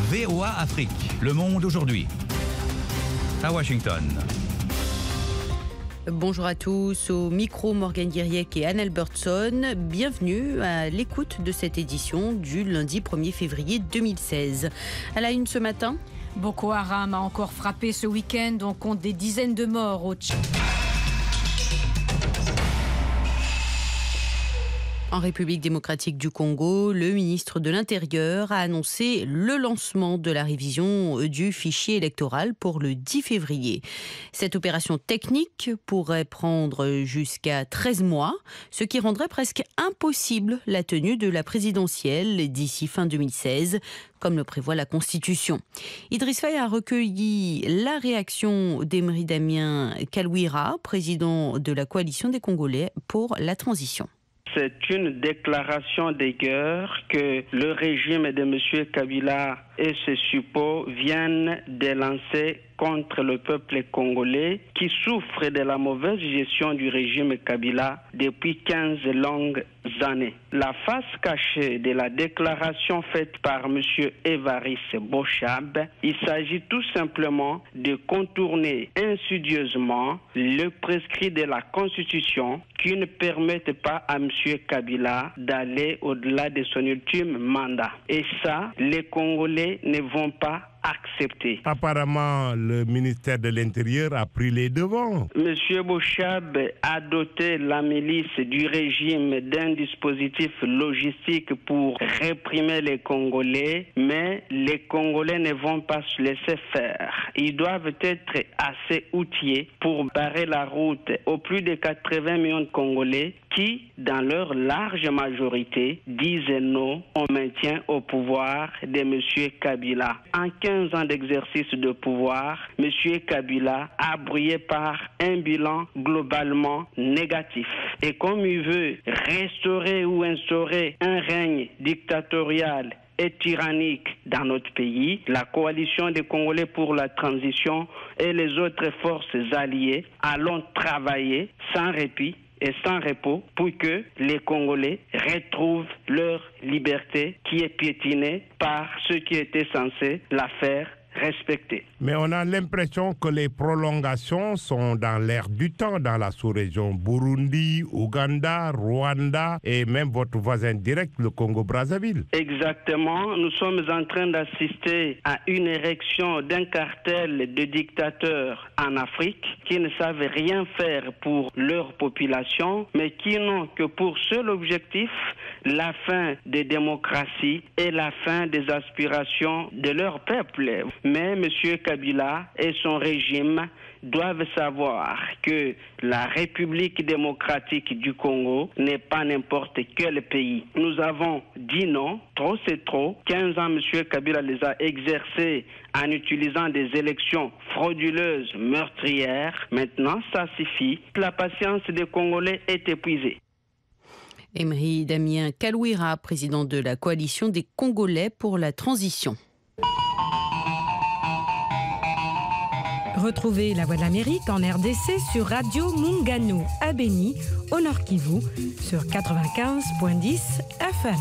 VOA Afrique, le monde aujourd'hui. À Washington. Bonjour à tous, au micro Morgane Guiriec et Anne Albertson. Bienvenue à l'écoute de cette édition du lundi 1er février 2016. À la une ce matin, Boko Haram a encore frappé ce week-end. On compte des dizaines de morts au Tchad. En République démocratique du Congo, le ministre de l'Intérieur a annoncé le lancement de la révision du fichier électoral pour le 10 février. Cette opération technique pourrait prendre jusqu'à 13 mois, ce qui rendrait presque impossible la tenue de la présidentielle d'ici fin 2016, comme le prévoit la Constitution. Idriss Faye a recueilli la réaction d'Emery Damien Kalouira, président de la coalition des Congolais pour la transition. C'est une déclaration de guerre que le régime de M. Kabila et ses suppôts viennent de lancer contre le peuple congolais qui souffre de la mauvaise gestion du régime Kabila depuis 15 longues années. La face cachée de la déclaration faite par M. Évariste Bochab, il s'agit tout simplement de contourner insidieusement le prescrit de la Constitution qui ne permettent pas à M. Kabila d'aller au-delà de son ultime mandat. Et ça, les Congolais ne vont pas accepter. Apparemment, le ministère de l'Intérieur a pris les devants. Monsieur Bochab a doté la milice du régime d'un dispositif logistique pour réprimer les Congolais, mais les Congolais ne vont pas se laisser faire. Ils doivent être assez outillés pour barrer la route aux plus de 80 millions de Congolais qui, dans leur large majorité, disent non au maintien au pouvoir de M. Kabila. En 15 ans d'exercice de pouvoir, M. Kabila a brillé par un bilan globalement négatif. Et comme il veut restaurer ou instaurer un règne dictatorial et tyrannique dans notre pays, la coalition des Congolais pour la transition et les autres forces alliées allons travailler sans répit et sans repos pour que les Congolais retrouvent leur liberté qui est piétinée par ceux qui étaient censés la faire respecter. Mais on a l'impression que les prolongations sont dans l'air du temps dans la sous-région Burundi, Ouganda, Rwanda et même votre voisin direct, le Congo-Brazzaville. Exactement. Nous sommes en train d'assister à une érection d'un cartel de dictateurs en Afrique qui ne savent rien faire pour leur population, mais qui n'ont que pour seul objectif la fin des démocraties et la fin des aspirations de leur peuple. Mais M. Kabila et son régime doivent savoir que la République démocratique du Congo n'est pas n'importe quel pays. Nous avons dit non, trop c'est trop. 15 ans, M. Kabila les a exercés en utilisant des élections frauduleuses, meurtrières. Maintenant, ça suffit. La patience des Congolais est épuisée. Emery Damien Kalouira, président de la coalition des Congolais pour la transition. Retrouvez La Voix de l'Amérique en RDC sur Radio Mungano à Beni, au Nord Kivu, sur 95.10 FM.